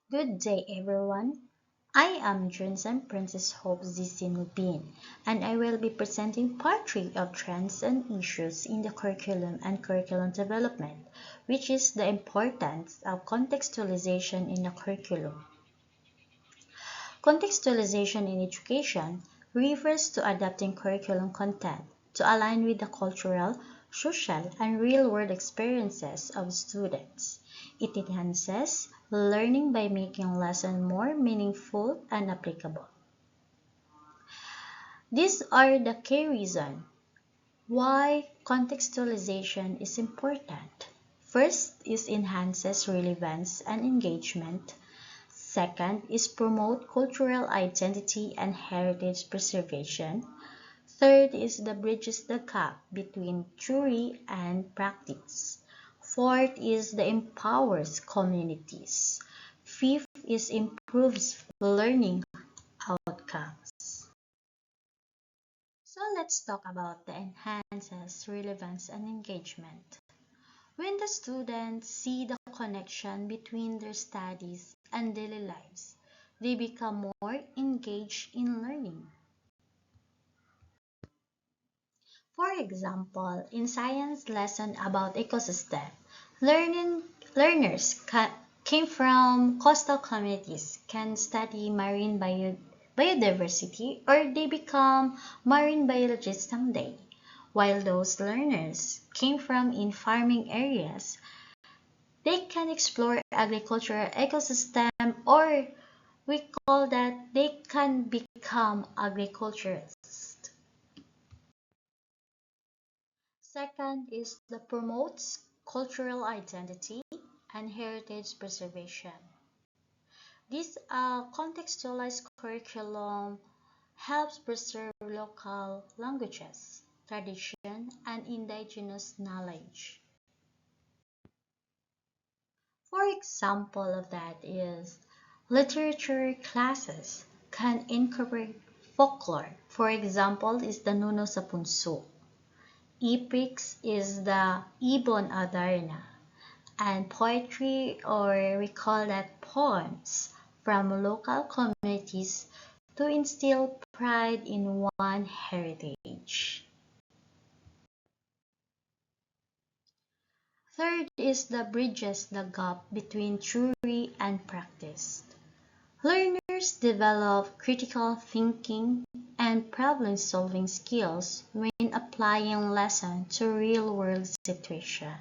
Good day, everyone. I am Johnson Princess Hope Zisinubin, and I will be presenting part 3 of Trends and Issues in the Curriculum and Curriculum Development, which is the importance of contextualization in the curriculum. Contextualization in education refers to adapting curriculum content to align with the cultural, social, and real-world experiences of students. It enhances learning by making lessons more meaningful and applicable. These are the key reasons why contextualization is important. First is enhances relevance and engagement. Second is promote cultural identity and heritage preservation. Third is the bridges the gap between theory and practice. Fourth is the empowers communities. Fifth is improves learning outcomes. So let's talk about the enhances relevance and engagement. When the students see the connection between their studies and daily lives, they become more engaged in learning. For example, in science lesson about ecosystem, learners came from coastal communities can study marine biodiversity or they become marine biologists someday, while those learners came from in farming areas they can explore agricultural ecosystem or we call that they can become agriculturists. Second is the promotes cultural identity and heritage preservation. This contextualized curriculum helps preserve local languages, tradition, and indigenous knowledge. For example of that is literature classes can incorporate folklore. For example is the Nuno sa Punso. Epics is the Ibon Adarna, and poetry, or we call that poems, from local communities to instill pride in one heritage. Third is the bridges the gap between theory and practice. Learners develop critical thinking and problem-solving skills when applying lessons to real-world situations.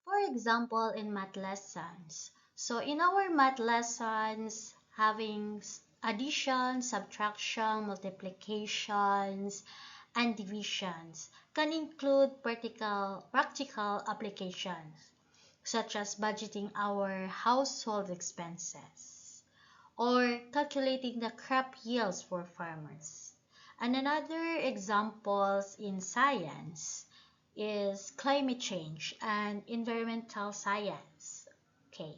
For example, in math lessons. So in our math lessons, having addition, subtraction, multiplications, and divisions can include practical applications, such as budgeting our household expenses or calculating the crop yields for farmers. And another examples in science is climate change and environmental science. Okay.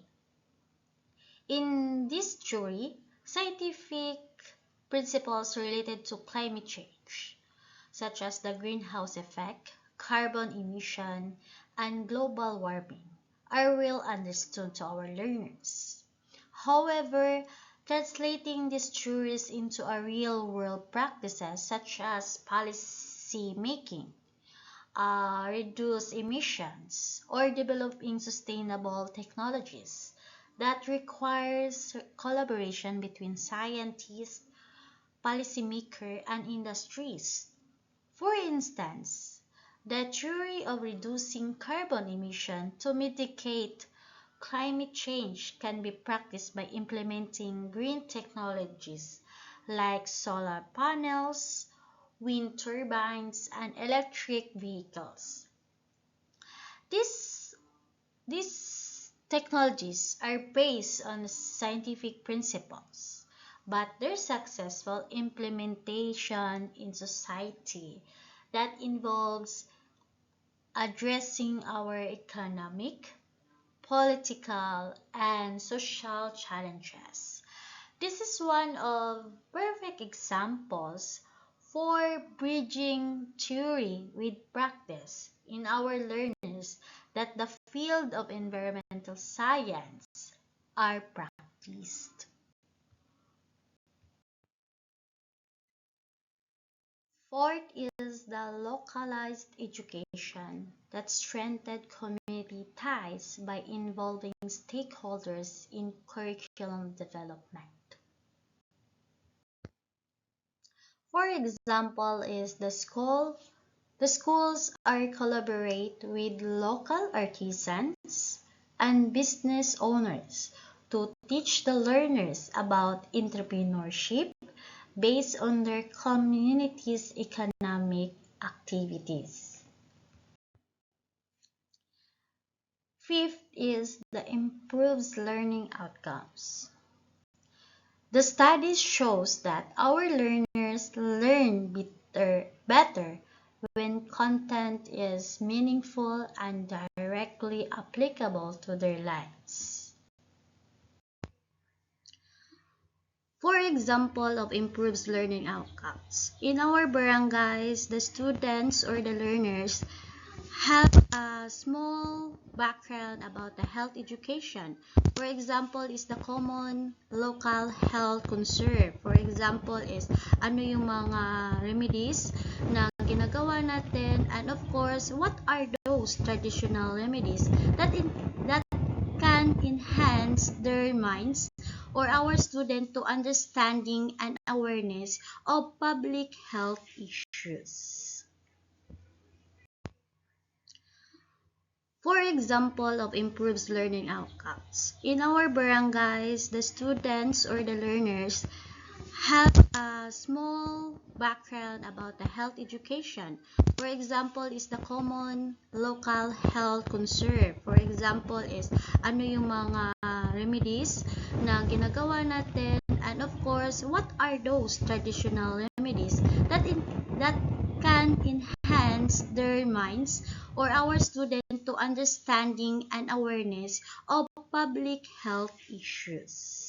In this theory, scientific principles related to climate change, such as the greenhouse effect, carbon emission, and global warming, are well understood to our learners. However, translating these theories into a real-world practices such as policy making, reduce emissions, or developing sustainable technologies that requires collaboration between scientists, policymakers, and industries. For instance, the theory of reducing carbon emission to mitigate climate change can be practiced by implementing green technologies like solar panels, wind turbines, and electric vehicles. These, these technologies are based on scientific principles, but their successful implementation in society that involves addressing our economic, political, and social challenges. This is one of perfect examples for bridging theory with practice in our learners that the field of environmental science are practiced. Fourth is the localized education that strengthens community ties by involving stakeholders in curriculum development. For example, is the schools are collaborate with local artisans and business owners to teach the learners about entrepreneurship based on their community's economic activities. Fifth is the improves learning outcomes. The studies shows that our learners learn better when content is meaningful and directly applicable to their lives. For example of improves learning outcomes, in our barangays, the students or the learners have a small background about the health education. For example, is the common local health concern. For example, is ano yung mga remedies na ginagawa natin, and of course, what are those traditional remedies that can enhance their minds or our student to understanding and awareness of public health issues. For example of improves learning outcomes, in our barangays, the students or the learners have a small background about the health education. For example, is the common local health concern. For example, is ano yung mga remedies na ginagawa natin, and of course, what are those traditional remedies that can enhance their minds or our student to understanding and awareness of public health issues.